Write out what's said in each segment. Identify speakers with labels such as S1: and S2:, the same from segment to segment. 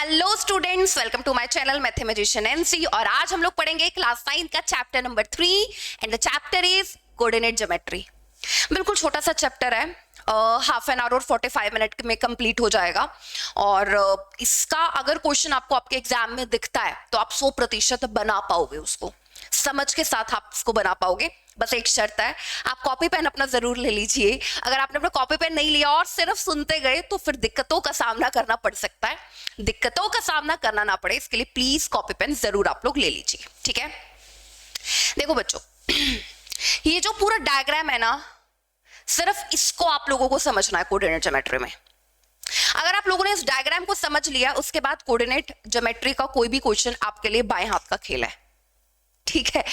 S1: Hello students, welcome to my channel mathematician NC. और आज हम लोग पढ़ेंगे क्लास 9 का chapter number 3 and the chapter is coordinate geometry. बिल्कुल छोटा सा चैप्टर है, हाफ एन आवर और 45 मिनट में कंप्लीट हो जाएगा। और इसका अगर क्वेश्चन आपको आपके एग्जाम में दिखता है तो आप 100% बना पाओगे, उसको समझ के साथ आप उसको बना पाओगे। बस एक शर्त है, आप कॉपी पेन अपना जरूर ले लीजिए। अगर आपने अपना कॉपी पेन नहीं लिया और सिर्फ सुनते गए तो फिर दिक्कतों का सामना करना पड़ सकता है। दिक्कतों का सामना करना ना पड़े इसके लिए प्लीज कॉपी पेन जरूर आप लोग ले लीजिए, ठीक है। देखो बच्चों, ये जो पूरा डायग्राम है ना, सिर्फ इसको आप लोगों को समझना है कोऑर्डिनेट ज्योमेट्री में। अगर आप लोगों ने इस डायग्राम को समझ लिया, उसके बाद कोऑर्डिनेट ज्योमेट्री का कोई भी क्वेश्चन आपके लिए बाएं हाथ का खेल है, ठीक है।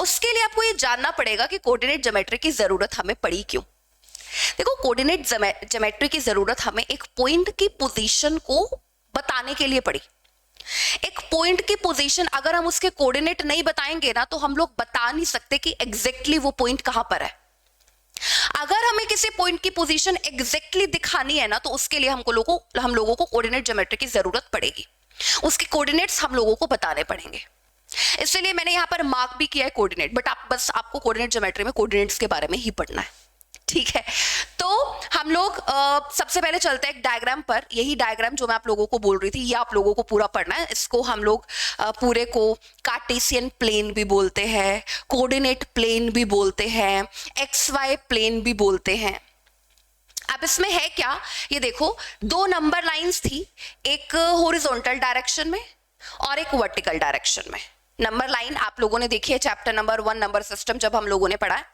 S1: उसके लिए आपको ये जानना पड़ेगा कि कोऑर्डिनेट ज्योमेट्री की जरूरत हमें पड़ी क्यों। देखो, कोऑर्डिनेट ज्योमेट्री की जरूरत हमें एक पॉइंट की पोजीशन को बताने के लिए पड़ी। एक पॉइंट की पोजीशन अगर हम उसके कोऑर्डिनेट नहीं बताएंगे ना, तो हम लोग बता नहीं सकते कि एग्जैक्टली वो पॉइंट कहां पर है। अगर हमें किसी पॉइंट की पोजीशन एग्जैक्टली दिखानी है ना, तो उसके लिए हम लोगों को कोऑर्डिनेट ज्योमेट्री की जरूरत पड़ेगी। उसके कोऑर्डिनेट्स हम लोगों को बताने पड़ेंगे। इसलिए मैंने यहां पर मार्क भी किया है कोऑर्डिनेट, बट आपको कोऑर्डिनेट ज्योमेट्री में कोऑर्डिनेट्स के बारे में ही पढ़ना है, ठीक है। तो हम लोग सबसे पहले चलते हैं एक डायग्राम पर। यही डायग्राम जो मैं आप लोगों को बोल रही थी, ये आप लोगों को पूरा पढ़ना है। इसको हम लोग पूरे को कार्टेशियन प्लेन भी बोलते हैं, कोऑर्डिनेट प्लेन भी बोलते हैं, XY प्लेन भी बोलते हैं। अब इसमें है क्या, ये देखो, दो नंबर लाइंस थी, एक हॉरिजॉन्टल डायरेक्शन में और एक वर्टिकल डायरेक्शन में। नंबर लाइन आप लोगों ने देखी है चैप्टर नंबर 1 नंबर सिस्टम जब हम लोगों ने पढ़ा है।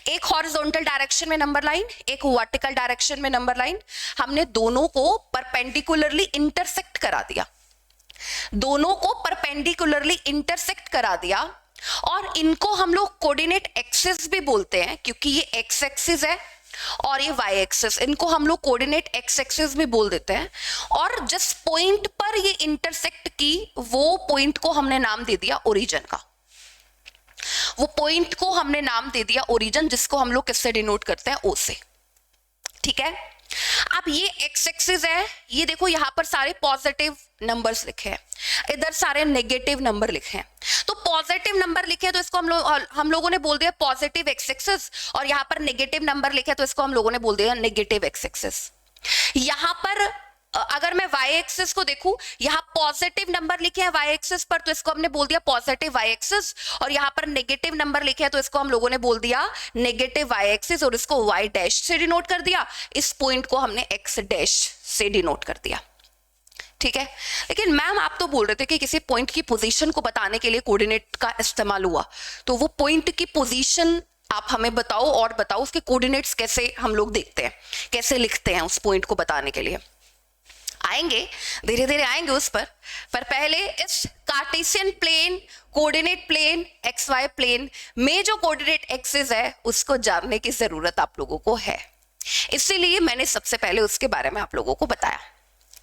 S1: एक हॉरिजॉन्टल डायरेक्शन में नंबर लाइन, एक वर्टिकल डायरेक्शन में नंबर लाइन। हमने दोनों को परपेंडिकुलरली इंटरसेक्ट करा दिया, दोनों को परपेंडिकुलरली इंटरसेक्ट करा दिया। और इनको हम लोग कोऑर्डिनेट एक्सिस भी बोलते हैं, क्योंकि ये एक्स एक्सिस है और ये वाई एक्सिस, इनको हम लोग कोऑर्डिनेट एक्स एक्सिस भी बोल देते हैं। और जिस पॉइंट पर ये इंटरसेक्ट की, वो पॉइंट को हमने नाम दे दिया ओरिजिन का। वो पॉइंट को हमने नाम दे दिया ओरिजिन, जिसको हम लोग किससे डिनोट करते हैं, ओ से, ठीक है। अब ये एक्स एक्सिस है, ये देखो यहां पर सारे पॉजिटिव नंबर्स लिखे हैं, इधर सारे नेगेटिव नंबर लिखे हैं। तो पॉजिटिव नंबर लिखे तो इसको हम लोगों ने बोल दिया पॉजिटिव एक्स एक्सिस, और यहां पर नेगेटिव नंबर लिखे तो इसको हम लोगों ने बोल दिया नेगेटिव एक्स एक्सिस। यहां पर अगर मैं वाई एक्सिस को देखूं, यहां पॉजिटिव नंबर लिखे हैं वाई एक्सिस पर, तो इसको हमने बोल दिया पॉजिटिव वाई एक्सिस। और यहां पर नेगेटिव नंबर लिखे हैं तो इसको हम लोगों ने बोल दिया नेगेटिव वाई एक्सिस, और इसको वाई डैश से डिनोट कर दिया। इस पॉइंट को हमने एक्स डैश से डिनोट कर दिया, ठीक है। लेकिन मैम आप तो बोल रहे थे कि किसी पॉइंट की पोजीशन को बताने के लिए कोऑर्डिनेट का इस्तेमाल हुआ, तो वो पॉइंट की पोजीशन आप हमें बताओ, और बताओ उसके कोऑर्डिनेट्स कैसे हम लोग देखते हैं, कैसे लिखते हैं उस पॉइंट को बताने के लिए। आएंगे, धीरे धीरे आएंगे उस पर पहले इस Cartesian plane, coordinate plane, XY plane में जो कोऑर्डिनेट एक्सिस है उसको जानने की जरूरत आप लोगों को है। इसीलिए मैंने सबसे पहले उसके बारे में आप लोगों को बताया,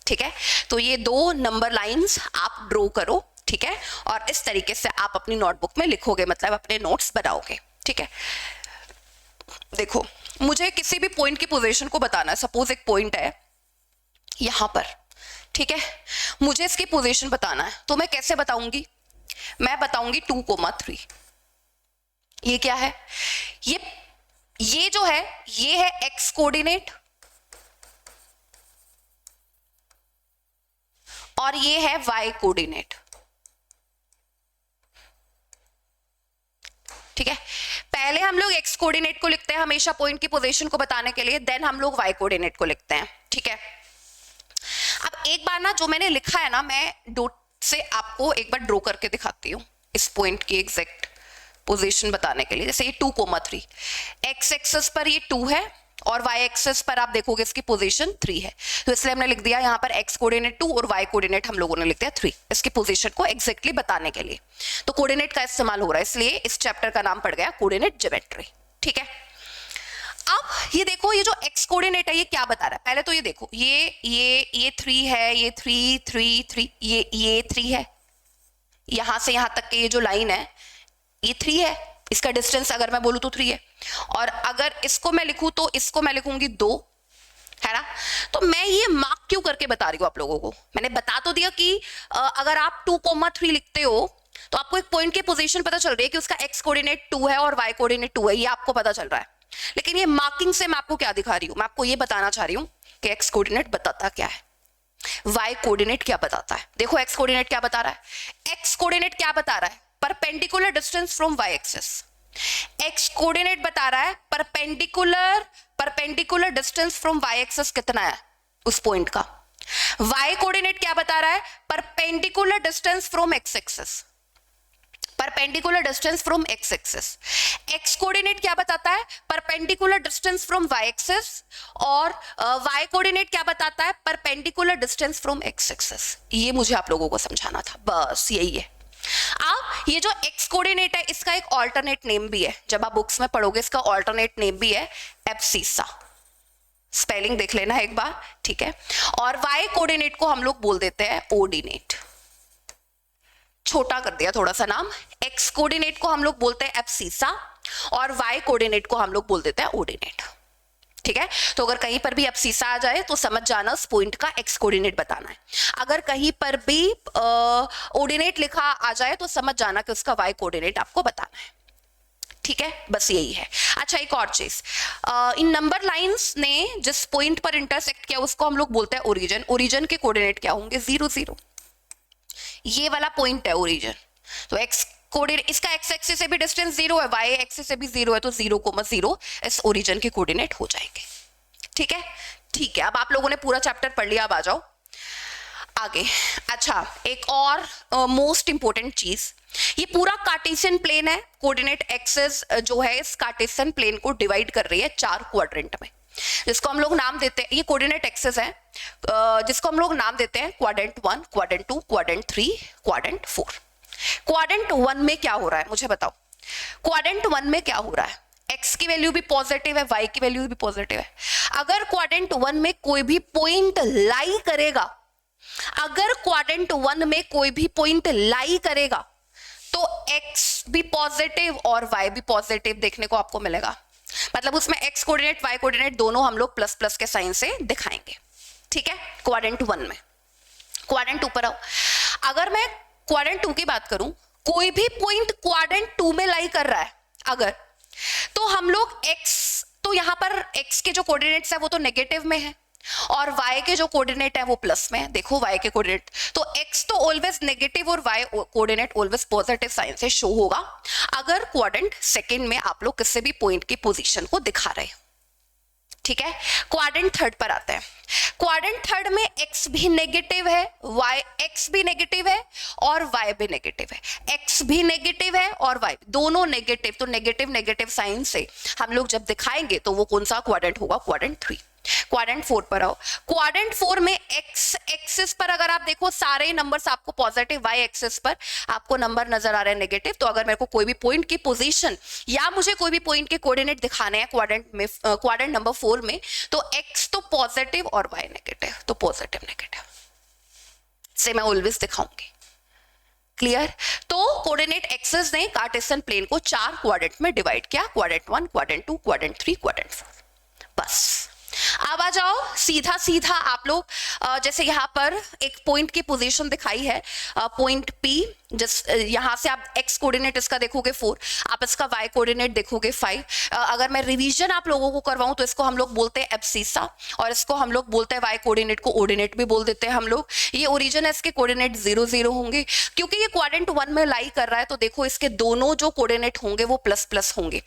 S1: ठीक है। तो ये दो नंबर लाइंस आप ड्रॉ करो, ठीक है, और इस तरीके से आप अपनी नोटबुक में लिखोगे, मतलब अपने नोट्स बनाओगे, ठीक है। देखो, मुझे किसी भी पॉइंट की पोजीशन को बताना है। सपोज एक पॉइंट है यहां पर, ठीक है, मुझे इसकी पोजीशन बताना है, तो मैं कैसे बताऊंगी, मैं बताऊंगी 2,3। ये क्या है, ये जो है, ये है एक्स कोऑर्डिनेट और ये है वाई कोऑर्डिनेट, ठीक है। पहले हम लोग एक्स कोऑर्डिनेट को लिखते हैं हमेशा पॉइंट की पोजीशन को बताने के लिए, देन हम लोग वाई कोऑर्डिनेट को लिखते हैं, ठीक है। अब एक बार ना जो मैंने लिखा है ना, मैं डॉट से आपको एक बार ड्रॉ करके दिखाती हूँ इस पॉइंट की एग्जैक्ट पोजीशन बताने के लिए। जैसे ये 2,3, एक्स एक्सिस पर ये 2 है और वाई एक्सिस पर आप देखोगे इसकी पोजीशन 3 है, तो इसलिए हमने लिख दिया यहाँ पर एक्स कोऑर्डिनेट 2 और वाई कोऑर्डिनेट हम लोगों ने लिख दिया 3, इसकी पोजीशन को एग्जैक्टली बताने के लिए। तो कोऑर्डिनेट का इस्तेमाल हो रहा है, इसलिए इस चैप्टर का नाम पड़ गया कोऑर्डिनेट ज्योमेट्री, ठीक है। अब ये देखो, ये जो एक्स कोऑर्डिनेट है ये क्या बता रहा है, पहले तो ये देखो, ये 3 है, ये 3 3 3, ये 3 है, यहां से यहां तक के ये जो लाइन है ये 3 है, इसका डिस्टेंस अगर मैं बोलूं तो 3 है। और अगर इसको मैं लिखूं तो इसको मैं लिखूंगी 2, है ना। तो मैं ये मार्क क्यों करके बता रही हूँ आप लोगों को। मैंने बता तो दिया कि अगर आप 2,3 लिखते हो तो आपको एक पॉइंट की पोजीशन पता चल रही है कि उसका x कोऑर्डिनेट 2 है और y कोऑर्डिनेट 2 है, ये आपको पता चल रहा है। लेकिन ये मार्किंग से मैं आपको क्या दिखा रही हूँ, मैं आपको ये बताना चाह रही हूँ कि x कोऑर्डिनेट बताता क्या है, y कोऑर्डिनेट क्या बताता है। देखो x कोऑर्डिनेट क्या बता रहा है, x कोऑर्डिनेट क्या बता रहा है, perpendicular distance from y axis. x coordinate बता रहा है perpendicular distance from y axis कितना है उस पॉइंट का। y कोऑर्डिनेट क्या बता रहा है, perpendicular distance from x axis, perpendicular distance from x axis. x coordinate क्या बताता है, perpendicular distance from y axis, और y कोऑर्डिनेट क्या बताता है, perpendicular distance from x axis. ये मुझे आप लोगों को समझाना था, बस यही है। अब ये जो x कोऑर्डिनेट है इसका एक ऑल्टरनेट नेम भी है, जब आप बुक्स में पढ़ोगे इसका ऑल्टरनेट नेम भी है एब्सिसा, स्पेलिंग देख लेना एक बार, ठीक है। और y कोऑर्डिनेट को हम लोग बोल देते हैं ऑर्डिनेट, छोटा कर दिया थोड़ा सा नाम। x कोऑर्डिनेट को हम लोग बोलते हैं एब्सिसा और y कोऑर्डिनेट को हम लोग बोल देते हैं ऑर्डिनेट, ठीक है। तो अगर कहीं पर भी एब्सिसा आ जाए तो समझ जाना उस पॉइंट का x कोऑर्डिनेट बताना है, अगर कहीं पर भी ऑर्डिनेट लिखा आ जाए तो समझ जाना कि उसका y कोऑर्डिनेट आपको बताना है, ठीक है। बस यही है। अच्छा एक और चीज, इन नंबर लाइंस ने जिस पॉइंट पर इंटरसेक्ट किया उसको हम लोग बोलते हैं ओरिजिन। ओरिजिन के कोऑर्डिनेट क्या होंगे, 0 0, ये वाला पॉइंट है ओरिजिन। तो x कोऑर्डिनेट, इसका x एक्सिस से भी डिस्टेंस 0 है, y एक्सिस से भी 0 है, तो 0,0 इस ओरिजिन के कोऑर्डिनेट हो जाएंगे, ठीक है। ठीक है, अब आप लोगों ने पूरा चैप्टर पढ़ लिया, अब आ जाओ आगे। अच्छा एक और मोस्ट इंपोर्टेंट चीज, ये पूरा कार्टेशियन प्लेन है, कोऑर्डिनेट एक्सिस जो है इस कार्टेशियन प्लेन को डिवाइड कर रही है 4 क्वाड्रेंट में, जिसको हम लोग नाम देते हैं, ये कोऑर्डिनेट एक्सिस है जिसको हम लोग नाम देते हैं quadrant 1, quadrant 2, quadrant 3, quadrant 4। Quadrant 1 में क्या हो रहा है मुझे बताओ, क्वाड्रेंट 1 में क्या हो रहा है, x की वैल्यू भी पॉजिटिव है, y की वैल्यू भी पॉजिटिव है। अगर क्वाड्रेंट 1 में कोई भी पॉइंट लाई करेगा, अगर क्वाड्रेंट 1 में कोई भी पॉइंट लाई करेगा तो x भी पॉजिटिव और y भी पॉजिटिव देखने को आपको मिलेगा। मतलब उसमें x कोऑर्डिनेट y कोऑर्डिनेट दोनों हम लोग प्लस प्लस के साइन से दिखाएंगे, ठीक है। क्वाड्रेंट 1 में। क्वाड्रेंट 2 पर आओ, अगर मैं क्वाड्रेंट 2 की बात करूं, कोई भी पॉइंट क्वाड्रेंट 2 में लाई कर रहा है अगर, तो हम लोग x, तो यहां पर x के जो कोऑर्डिनेट्स है वो तो नेगेटिव में है और y के जो कोऑर्डिनेट है वो प्लस में है। देखो y के कोऑर्डिनेट, तो x तो ऑलवेज नेगेटिव और y coordinate always positive sign से शो होगा अगर क्वाड्रेंट सेकंड में आप लोग किसी भी पॉइंट की पोजीशन को दिखा रहे हो, ठीक है। क्वाड्रेंट थर्ड पर आते हैं। क्वाड्रेंट थर्ड में x भी नेगेटिव है, x भी नेगेटिव है और y भी नेगेटिव है, x भी नेगेटिव है और y दोनों नेगेटिव, तो नेगेटिव नेगेटिव साइन से हम लोग जब दिखाएंगे तो वो कौन सा क्वाड्रेंट होगा, क्वाड्रेंट 3। क्वाड्रेंट 4 पर आओ, क्वाड्रेंट 4 में x एक्सिस पर अगर आप देखो सारे नंबर्स आपको पॉजिटिव, y एक्सिस पर आपको नंबर नजर आ रहे हैं नेगेटिव। तो अगर मेरे को कोई भी पॉइंट की पोजीशन या मुझे कोई भी पॉइंट के कोऑर्डिनेट दिखाने हैं क्वाड्रेंट में, क्वाड्रेंट नंबर 4 में, तो x तो पॉजिटिव और y नेगेटिव, तो पॉजिटिव नेगेटिव से मैं ऑलवेज दिखाऊंगी, क्लियर। तो कोऑर्डिनेट एक्सिस ने कार्टेशियन प्लेन को 4 क्वाड्रेंट में डिवाइड किया, क्वाड्रेंट 1, क्वाड्रेंट 2, क्वाड्रेंट 3, क्वाड्रेंट 4। बस अब आ जाओ सीधा सीधा आप लोग, जैसे यहाँ पर एक पॉइंट की पोजीशन दिखाई है, पॉइंट P, जिस यहाँ से आप x कोऑर्डिनेट इसका देखोगे 4, आप इसका y कोऑर्डिनेट देखोगे 5। अगर मैं रिवीजन आप लोगों को करवाऊं तो इसको हम लोग बोलते हैं एब्सिसा और इसको हम लोग बोलते हैं y कोऑर्डिनेट को ऑर्डिनेट भी बोल देते हैं हम लोग। ये ओरिजिन है, इसके कोऑर्डिनेट 0 0 होंगे क्योंकि ये क्वाड्रेंट 1 में लाई कर रहा है, तो देखो इसके दोनों जो कोऑर्डिनेट होंगे वो प्लस प्लस होंगे।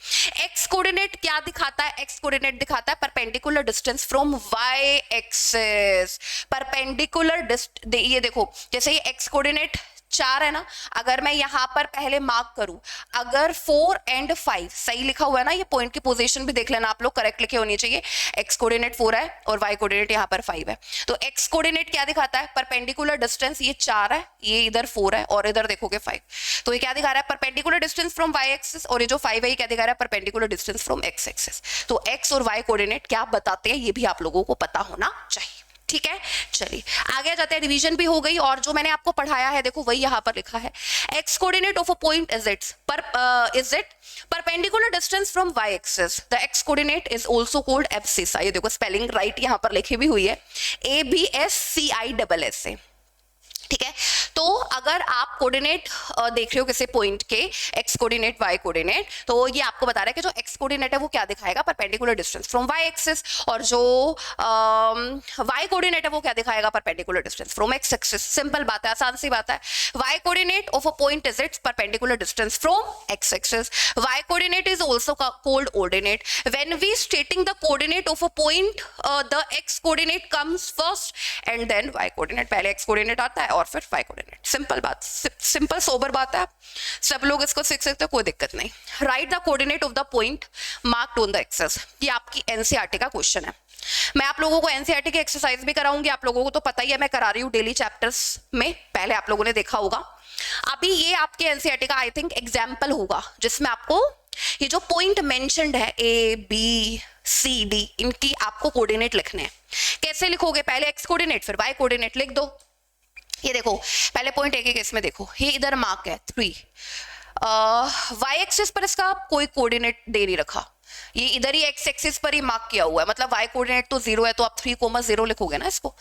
S1: x कोऑर्डिनेट क्या दिखाता है, x कोऑर्डिनेट दिखाता है perpendicular distance from y axis, perpendicular ये देखो जैसे ये x कोऑर्डिनेट 4 है ना, अगर मैं यहां पर पहले मार्क करूं, अगर 4 एंड 5 सही लिखा हुआ है ना, ये पॉइंट की पोजीशन भी देख लेना आप लोग, करेक्ट लिखे होनी चाहिए। x कोऑर्डिनेट 4 है और y कोऑर्डिनेट यहां पर 5 है, तो x कोऑर्डिनेट क्या दिखाता है, परपेंडिकुलर डिस्टेंस, ये 4 है, ये इधर 4 है और इधर देखोगे 5, तो ये क्या दिखा रहा है, perpendicular distance from y axis, और ये जो 5 है ये क्या दिखा रहा है, perpendicular distance from x axis. तो x और y कोऑर्डिनेट क्या बताते हैं ये भी आप लोगों को पता होना चाहिए, ठीक है, चलिए आगे जाते हैं। रिवीजन भी हो गई और जो मैंने आपको पढ़ाया है देखो वही यहाँ पर लिखा है। X coordinate of a point is it perpendicular distance from y axis. The X coordinate is also called abscissa. ये देखो स्पेलिंग राइट यहाँ पर लिखी भी हुई है, ABSCISS। ठीक है, तो अगर आप कोऑर्डिनेट देख रहे हो किसी पॉइंट के, एक्स कोऑर्डिनेट वाई कोऑर्डिनेट, तो ये आपको बता रहा है कि जो एक्स कोऑर्डिनेट है वो क्या दिखाएगा, perpendicular distance from Y axis, और जो वाई कोऑर्डिनेट है वो क्या दिखाएगा, perpendicular distance from X axis. Simple बात है, आसान सी बात है। Y coordinate of a point is its perpendicular distance from X axis. Y coordinate is also called ordinate. When we stating the coordinate of a point, the X coordinate comes first and then Y coordinate. पहले X coordinate आता है और फिर Y coordinate. Simple बात, simple sober बात है, सब लोग इसको सीख सकते हैं, कोई दिक्कत नहीं। Right the coordinate of the point marked on the axis. ये आपकी एनसीईआरटी का क्वेश्चन है। मैं आप लोगों को एनसीईआरटी की एक्सरसाइज भी कराऊंगी, आप लोगों को तो पता ही है मैं करा रही हूँ डेली चैप्टर्स में, पहले आप लोगों ने देखा होगा। अभी ये आपके एनसीईआरटी का आई थिंक एग्जाम्पल होगा जिसमें आपको ये जो पॉइंट मेंशन्ड है ABCD, इनकी आपको कोऑर्डिनेट लिखने हैं। कैसे लिखोगे, पहले एक्स कोऑर्डिनेट फिर वाई कोऑर्डिनेट लिख दो। ये देखो पहले पॉइंट एक केस में देखो, ये इधर मार्क है 3, वाई एक्सिस पर इसका कोई कोऑर्डिनेट दे नहीं रखा, ये इधर ही एक्स एक्सिस पर ही मार्क किया हुआ है, मतलब वाई कोऑर्डिनेट तो 0 है, तो आप 3,0 लिखोगे ना इसको।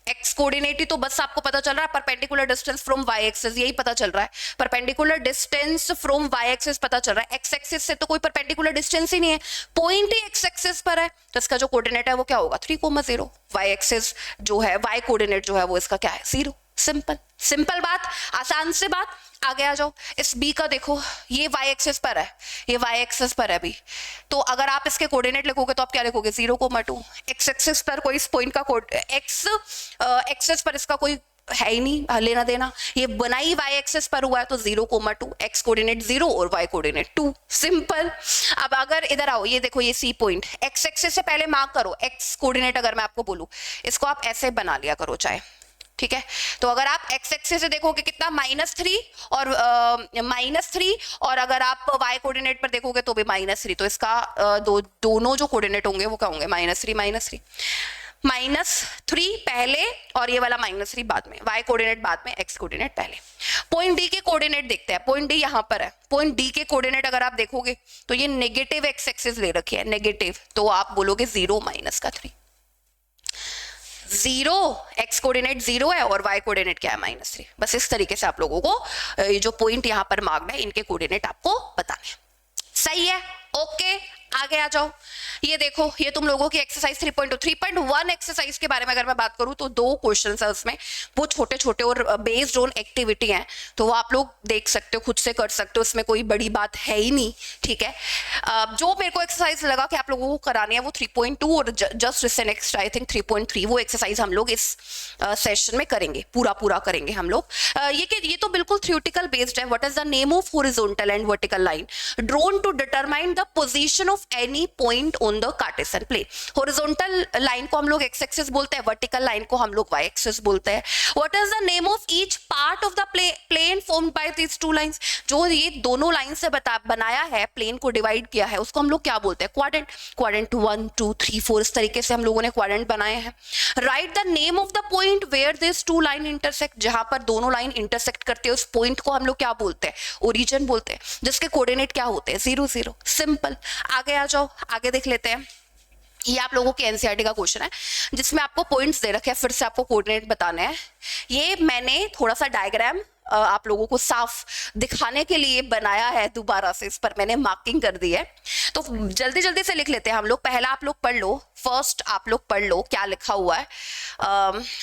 S1: एक्स कोऑर्डिनेट ही तो बस आपको पता चल रहा है perpendicular distance from Y axis, यही पता चल रहा है, perpendicular distance from Y axis पता चल रहा है। एक्स एक्सिस से तो कोई परपेंडिकुलर डिस्टेंस ही नहीं है, पॉइंट ही एक्स एक्सिस पर है, तो इसका जो कोऑर्डिनेट है वो क्या होगा, 3,0। वाई एक्सिस जो है, वाई कोऑर्डिनेट जो है वो इसका क्या है, 0। सिंपल सिंपल बात, आसान से बात। आगे आ जाओ, इस बी का देखो, ये वाई एक्सिस पर है, ये वाई एक्सिस पर है अभी, तो अगर आप इसके कोऑर्डिनेट लिखोगे तो आप क्या लिखोगे, 0,2। एक्स एक्सिस पर कोई इस पॉइंट का एक्स एक्सिस पर इसका कोई है ही नहीं लेना देना, ये बनाई वाई एक्सिस पर हुआ है, तो 0,2, एक्स कोऑर्डिनेट 0 और वाई कोऑर्डिनेट 2। सिंपल। अब अगर इधर आओ, ये देखो ये सी पॉइंट, एक्स एक्सिस से पहले मार्क करो एक्स कोऑर्डिनेट, अगर मैं आपको बोलूं इसको आप ऐसे बना लिया करो चाहे, ठीक है। तो अगर आप एक्स एक्सिस से देखोगे कितना, -3 और -3, और अगर आप वाई कोऑर्डिनेट पर देखोगे तो भी -3, तो इसका दोनों जो कोऑर्डिनेट होंगे वो क्या होंगे, -3 -3 पहले और ये वाला -3 बाद में, वाई कोऑर्डिनेट बाद में, एक्स कोऑर्डिनेट पहले। पॉइंट डी के कोऑर्डिनेट देखते हैं, पॉइंट डी यहाँ पर है, पॉइंट डी के कोऑर्डिनेट अगर आप देखोगे तो ये नेगेटिव एक्स एक्सिस ले रखी है, नेगेटिव, तो आप बोलोगे 0 -3। 0 एक्स कोऑर्डिनेट 0 है और वाई कोऑर्डिनेट क्या है, -3। बस इस तरीके से आप लोगों को ये जो पॉइंट यहाँ पर मार्क्ड है इनके कोऑर्डिनेट आपको बताने। सही है, ओके। आगे आ जाओ, ये देखो ये तुम लोगों की एक्सरसाइज 3.2 3.1 एक्सरसाइज के बारे में अगर मैं बात करूं तो 2 क्वेश्चंस है उसमें, वो छोटे छोटे और बेस्ड ऑन एक्टिविटी हैं, तो वो आप लोग देख सकते हो, खुद से कर सकते हो, उसमें कोई बड़ी बात है ही नहीं, ठीक है। जो मेरे को एक्सरसाइज लगा कि आप लोगों को करानी है वो 3.2 और जस्ट इससे नेक्स्ट आई थिंक 3.3, वो एक्सरसाइज हम लोग इस सेशन में करेंगे, पूरा करेंगे हम लोग। ये तो बिल्कुल थ्योरेटिकल बेस्ड है। What is the name of horizontal and vertical line drawn to determine the position any point on the Cartesian plane. Horizontal line को हम लोग एक्स एक्सिस बोलते हैं, वर्टिकल लाइन को हम लोग वाई एक्सिस बोलते हैं। What is the name of each part of the plane formed by these two lines. जो ये दोनों लाइन से बनाया है, प्लेन को डिवाइड किया है, उसको हम लोग क्या बोलते हैं, क्वाड्रेंट। क्वाड्रेंट 1 2 3 4 इस तरीके से हम लोगों ने क्वाड्रेंट बनाए हैं। Write the name of the point where this two line intersect. जहां पर दोनों लाइन इंटरसेक्ट करते हैं उस पॉइंट को हम लोग क्या बोलते हैं, ओरिजिन बोलते हैं, जिसके कोऑर्डिनेट क्या होते हैं, 0 0। सिंपल। आगे आ जाओ, आगे देख लेते हैं। ये आप लोगों के एनसीईआरटी का क्वेश्चन है जिसमें आपको पॉइंट्स दे रखे हैं, फिर से आपको कोऑर्डिनेट बताने हैं। ये मैंने थोड़ा सा डायग्राम आप लोगों को साफ दिखाने के लिए बनाया है, दोबारा से इस पर मैंने मार्किंग कर दी है, तो जल्दी जल्दी से लिख लेते हैं हम लोग। पहला आप लोग पढ़ लो, फर्स्ट आप लोग पढ़ लो क्या लिखा हुआ है।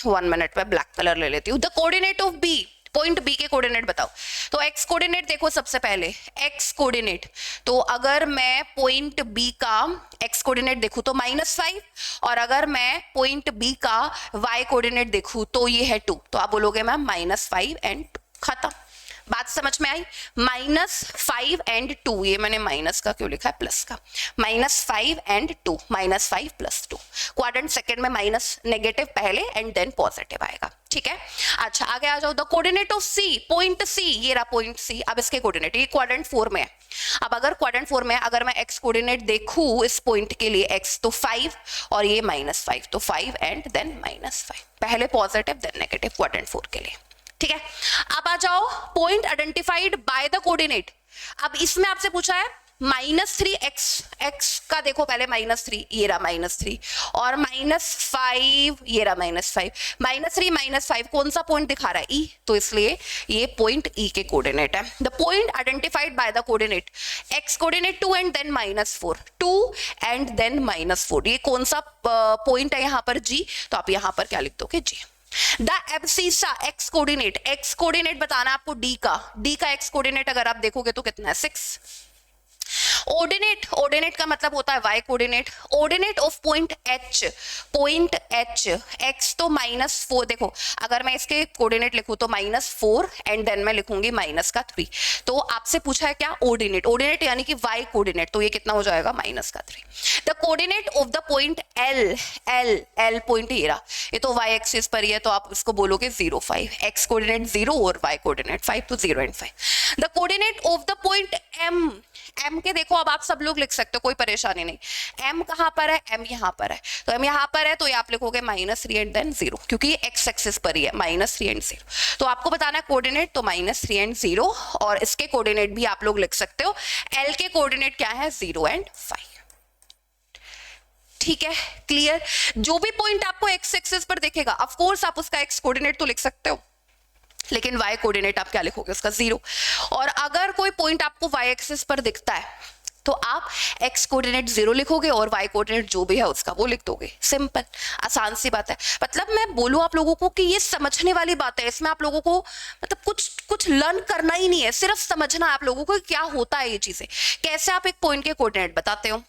S1: 1 मिनट में ब्लैक कलर ले लेती हूँ। The coordinate of B, point B के कोऑर्डिनेट बताओ। तो एक्स कोऑर्डिनेट देखो, सबसे पहले एक्स कोऑर्डिनेट, तो अगर मैं पॉइंट बी का एक्स कोऑर्डिनेट देखूं तो -5, और अगर मैं पॉइंट बी का वाई कोऑर्डिनेट देखूं तो ये है 2, तो आप बोलोगे मैम -5 एंड 2, खत्म। बात समझ में आई? -5 and 2, ये मैंने माइनस का क्यों लिखा है, प्लस का। -5 and 2, -5 + 2। क्वाड्रेंट सेकंड में माइनस नेगेटिव पहले एंड देन पॉजिटिव आएगा, ठीक है। अच्छा आगे आ जाओ। The coordinate of C, point C, ये रहा पॉइंट सी। अब इसके कोऑर्डिनेट, ये क्वाड्रेंट 4 में है। अब अगर क्वाड्रेंट 4 में अगर मैं एक्स कोऑर्डिनेट देखूं इस पॉइंट के लिए x, तो 5 और ये -5, तो 5 एंड देन -5, पहले पॉजिटिव देन नेगेटिव क्वाड्रेंट 4 के लिए, ठीक है। अब आ जाओ point identified by the coordinate. अब इसमें आपसे पूछा है -3x, x का देखो पहले -3, ये रहा -3, और -5, ये रहा -5, -3 -5 कौन सा पॉइंट दिखा रहा है, E, तो इसलिए ये पॉइंट E के कोऑर्डिनेट है। The point identified by the coordinate x coordinate 2 and then -4, 2 and then -4, ये कौन सा पॉइंट है यहाँ पर G, तो आप यहाँ पर क्या लिख दोगे, G। The abscissa x coordinate बताना आपको D का x कोऑर्डिनेट अगर आप देखोगे तो कितना है, 6। ऑर्डिनेट का मतलब होता है y coordinate. Ordinate of point H x तो -4, देखो अगर मैं इसके कोऑर्डिनेट लिखूं तो -4 एंड देन मैं लिखूंगी -3, तो आपसे पूछा है क्या, ऑर्डिनेट यानी कि y कोऑर्डिनेट, तो ये कितना हो जाएगा, -3। The coordinate of the point L point ये रहा, ये तो y एक्सिस पर ही है, तो आप इसको बोलोगे 0, 5, x कोऑर्डिनेट 0 और y कोऑर्डिनेट 5, तो 0 and 5। The coordinate of the point M के देखो अब आप सब लोग लिख सकते हो, कोई परेशानी नहीं। M कहां पर है, M यहां पर है, तो M यहां पर है, तो ये आप लिखोगे -3 एंड देन 0, क्योंकि ये x एक्सिस पर ही है, -3 एंड 0। तो आपको बताना है कोऑर्डिनेट, तो -3 एंड 0, और इसके कोऑर्डिनेट भी आप लोग लिख सकते हो। L के कोऑर्डिनेट क्या है, 0 एंड 5, ठीक है, क्लियर। जो भी पॉइंट आपको x एक्सिस पर दिखेगा, ऑफ कोर्स आप उसका x कोऑर्डिनेट तो लिख सकते हो, लेकिन y कोऑर्डिनेट आप क्या लिखोगे, उसका 0। और अगर कोई पॉइंट आपको y एक्सिस पर दिखता है तो आप x कोऑर्डिनेट 0 लिखोगे और y कोऑर्डिनेट जो भी है उसका वो लिख दोगे। सिंपल, आसान सी बात है। मतलब मैं बोलूं आप लोगों को कि ये समझने वाली बात है, इसमें आप लोगों को मतलब कुछ लर्न करना ही नहीं है, सिर्फ समझना है आप लोगों को क्या होता है ये चीजें, कैसे आप एक पॉइंट के कोऑर्डिनेट बताते हो।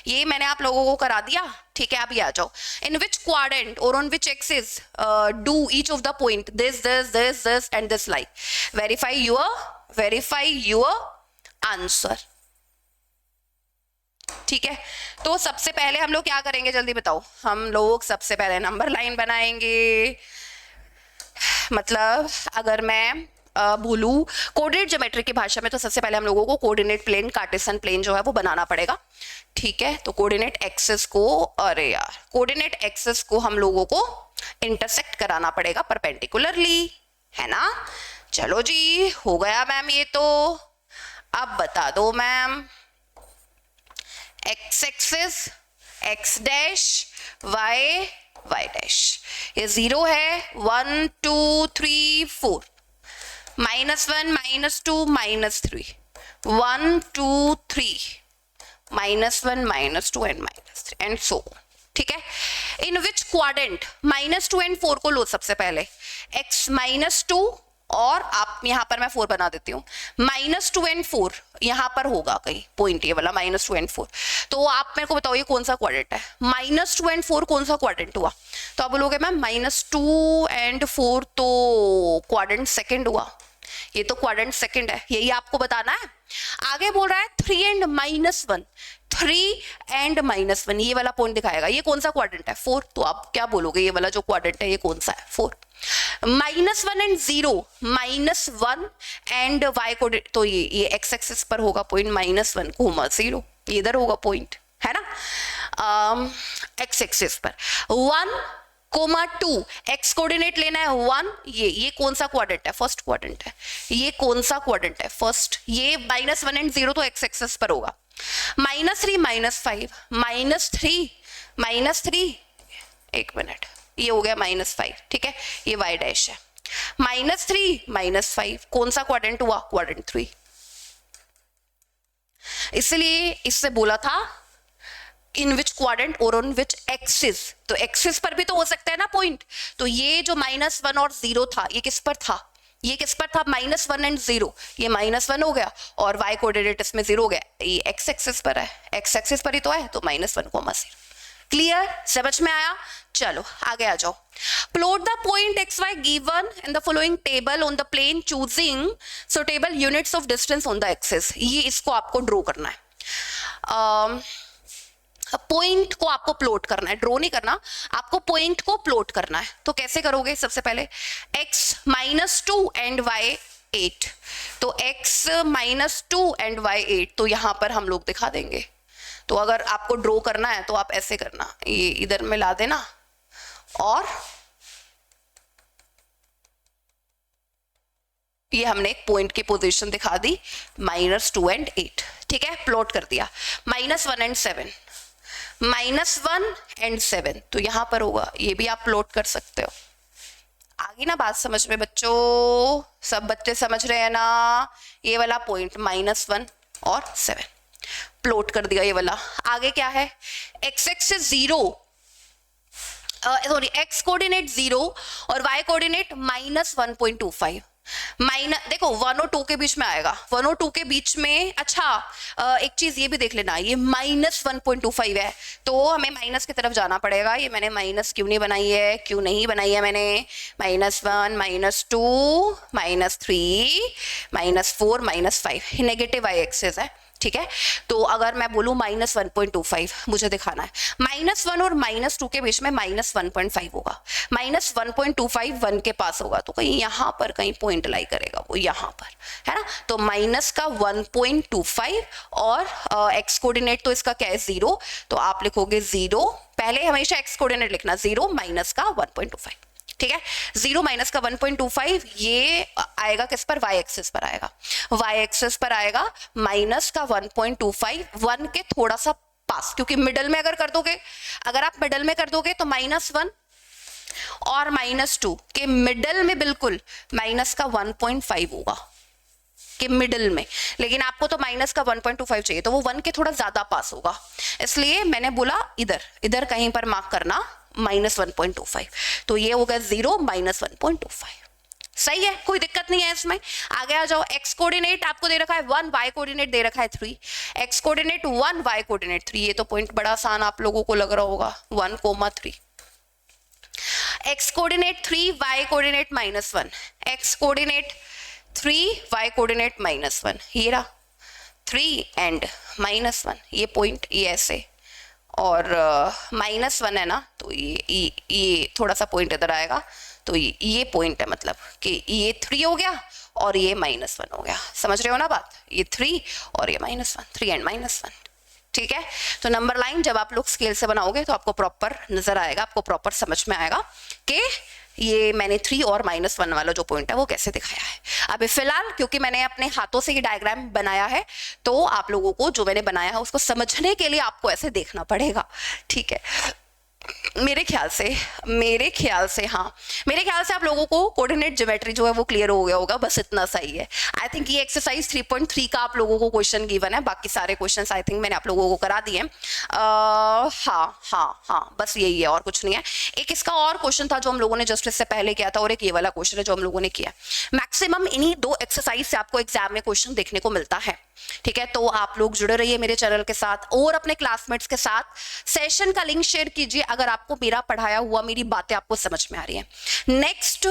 S1: ये मैंने आप लोगों को करा दिया, ठीक है। अभी आ जाओ, इन विच क्वाड्रेंट और on which axis do each of the point this and this like, verify your answer, ठीक है। तो सबसे पहले हम लोग क्या करेंगे, जल्दी बताओ। हम लोग सबसे पहले नंबर लाइन बनाएंगे, मतलब अगर मैं बोलूं कोऑर्डिनेट ज्योमेट्री की भाषा में, तो सबसे पहले हम लोगों को कोऑर्डिनेट प्लेन, कार्टेशियन प्लेन जो है वो बनाना पड़ेगा, ठीक है। तो कोऑर्डिनेट एक्सिस को, अरे यार, कोऑर्डिनेट एक्सिस को हम लोगों को इंटरसेक्ट कराना पड़ेगा परपेंडिकुलरली, है ना। चलो जी, हो गया मैम ये तो। अब बता दो ma'am, x axis x dash, y dash, ये 0 है, 1 2 3 4, -1 -2 -3, 1 2 3, -1 -2 एंड -3 एंड सो, ठीक है। इन विच क्वाड्रेंट, -2 एंड 4 को लो सबसे पहले, x -2, और आप यहां पर मैं 4 बना देती हूँ, -2 एंड 4 यहां पर होगा कहीं पॉइंट, ये वाला -2 एंड 4। तो आप मेरे को बताओ ये कौन सा क्वाड्रेंट है, -2 एंड 4 कौन सा क्वाड्रेंट हुआ, तो आप बोलोगे मैम -2 एंड 4 तो क्वाड्रेंट सेकंड हुआ, ये तो क्वाड्रेंट सेकंड है, यही आपको बताना है। आगे बोल रहा है 3 एंड -1, 3 एंड -1, ये वाला पॉइंट दिखाएगा, ये कौन सा क्वाड्रेंट है, 4, तो आप क्या बोलोगे, ये वाला जो क्वाड्रेंट है ये कौन सा है, 4। -1 एंड 0, -1 एंड y कोऑर्डिनेट, तो ये x एक्सिस पर होगा पॉइंट, -1 कोमा 0, ये इधर होगा पॉइंट, है ना, x एक्सिस पर 1,2, x कोऑर्डिनेट लेना है 1, ये कौन सा क्वाड्रेंट है, फर्स्ट क्वाड्रेंट है, ये कौन सा क्वाड्रेंट है, फर्स्ट, ये -1 एंड 0 तो x एक्सिस पर होगा, -3 -5 -3 एक मिनट, ये हो गया -5, ठीक है, ये y डैश है, -3 -5 कौन सा क्वाड्रेंट हुआ, क्वाड्रेंट 3। इसलिए इससे बोला था इन विच क्वाड्रेंट और ऑन विच एक्सिस, तो एक्सिस पर भी तो हो सकता है ना पॉइंट, तो ये जो -1 और 0 था ये किस पर था, ये किस पर था, -1 एंड 0, ये -1 हो गया और y कोऑर्डिनेट इसमें 0 हो गया, ये x एक्सिस पर है, x एक्सिस पर ही तो है, तो -1, 0, क्लियर, समझ में आया? चलो आगे आ जाओ. Plot the point x y given in the following table on the plane choosing suitable units of distance on the axis. ये इसको आपको ड्रॉ करना है. पॉइंट को आपको प्लॉट करना है, ड्रॉ नहीं करना, आपको पॉइंट को प्लॉट करना है. तो कैसे करोगे? सबसे पहले x -2 एंड y 8. तो x -2 एंड y 8 तो यहां पर हम लोग दिखा देंगे. तो अगर आपको ड्रॉ करना है तो आप ऐसे करना, ये इधर में ला देना और ये हमने एक पॉइंट की पोजीशन दिखा दी -2 एंड 8. ठीक है, प्लॉट कर दिया. -1 एंड 7, -1 एंड 7 तो यहां पर होगा, ये भी आप प्लॉट कर सकते हो. आगे ना बात समझ में बच्चों? सब बच्चे समझ रहे हैं ना? ये वाला पॉइंट -1 और 7 प्लॉट कर दिया ये वाला. आगे क्या है? x axis 0, sorry x coordinate 0 और y कोऑर्डिनेट -1.25. देखो 1 और 2 के बीच में आएगा, 1 और 2 के बीच में. अच्छा एक चीज ये भी देख लेना, ये -1.25 है तो हमें माइनस की तरफ जाना पड़ेगा. ये मैंने माइनस क्यों नहीं बनाई है? क्यों नहीं बनाई है मैंने? -1 -2 -3 -4 -5 नेगेटिव y एक्सिस है. ठीक है, तो अगर मैं बोलूं -1.25 मुझे दिखाना है, -1 और -2 के बीच में -1.5 होगा. -1.25 1 के पास होगा तो कहीं यहां पर कहीं पॉइंट लाई करेगा, वो यहां पर है ना. तो माइनस का 1.25 और x कोऑर्डिनेट तो इसका क्या है? 0. तो आप लिखोगे 0, पहले हमेशा x कोऑर्डिनेट लिखना, 0 माइनस का 1.25. ठीक है, 0 माइनस का 1.25 ये आएगा किस पर? y एक्सिस पर आएगा. y एक्सिस पर आएगा माइनस का 1.25 1 के थोड़ा सा पास, क्योंकि मिडल में अगर कर दोगे, अगर आप मिडल में कर दोगे तो -1 और -2 के मिडल में बिल्कुल माइनस का 1.5 होगा के मिडल में. लेकिन आपको तो माइनस का 1.25 चाहिए तो वो 1 के थोड़ा ज्यादा पास होगा, इसलिए मैंने बोला इधर कहीं पर मार्क करना -1.25. तो ये होगा 0 -1.25. सही है, कोई दिक्कत नहीं है इसमें. आगे आ जाओ. x कोऑर्डिनेट आपको दे रखा है 1, y कोऑर्डिनेट दे रखा है 3. x coordinate 1, y coordinate 3. ये तो पॉइंट बड़ा आसान आप लोगों को लग रहा होगा, 1, 3. x coordinate 3, y coordinate -1. x coordinate 3, y coordinate -1. ये रहा 3 एंड -1, ये पॉइंट ये ऐसे, और -1 है ना, तो ये थोड़ा सा पॉइंट इधर आएगा. तो ये पॉइंट है, मतलब कि ये 3 हो गया और ये -1 हो गया. समझ रहे हो ना बात? ये 3 और ये -1, 3 एंड -1. ठीक है, तो नंबर लाइन जब आप लोग स्केल से बनाओगे तो आपको प्रॉपर नजर आएगा, आपको प्रॉपर समझ में आएगा कि ये मैंने 3 और -1 वाला जो पॉइंट है वो कैसे दिखाया है. अभी फिलहाल क्योंकि मैंने अपने हाथों से ये डायग्राम बनाया है तो आप लोगों को जो मैंने बनाया है उसको समझने के लिए आपको ऐसे देखना पड़ेगा. ठीक है, मेरे ख्याल से आप लोगों को कोऑर्डिनेट ज्योमेट्री जो है वो क्लियर हो गया होगा. बस इतना सही है. आई थिंक ये एक्सरसाइज 3.3 का आप लोगों को क्वेश्चन गिवन है, बाकी सारे क्वेश्चंस आई थिंक मैंने आप लोगों को करा दिए. हाँ, बस यही है और कुछ नहीं है. एक इसका और क्वेश्चन था जो हम लोगों ने जस्ट इससे पहले किया था, और एक ये वाला क्वेश्चन है जो हम लोगों ने किया. मैक्सिमम इन्हीं 2 एक्सरसाइज से आपको एग्जाम में क्वेश्चन देखने को मिलता है. ठीक है, तो आप लोग जुड़े रहिए मेरे चैनल के साथ और अपने क्लासमेट्स के साथ. सेशन का लिंक शेयर कीजिए अगर आपको मेरा पढ़ाया हुआ, मेरी बातें आपको समझ में आ रही है. नेक्स्ट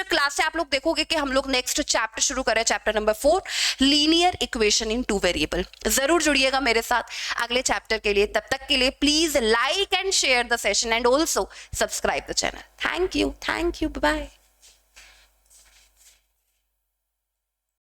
S1: क्लास से आप लोग देखोगे कि हम लोग नेक्स्ट चैप्टर शुरू करें, chapter number 4, linear equation in 2 variable. जरूर जुड़िएगा मेरे साथ अगले चैप्टर के लिए. तब तक के लिए please like and share the session and also subscribe the channel. Thank you, bye.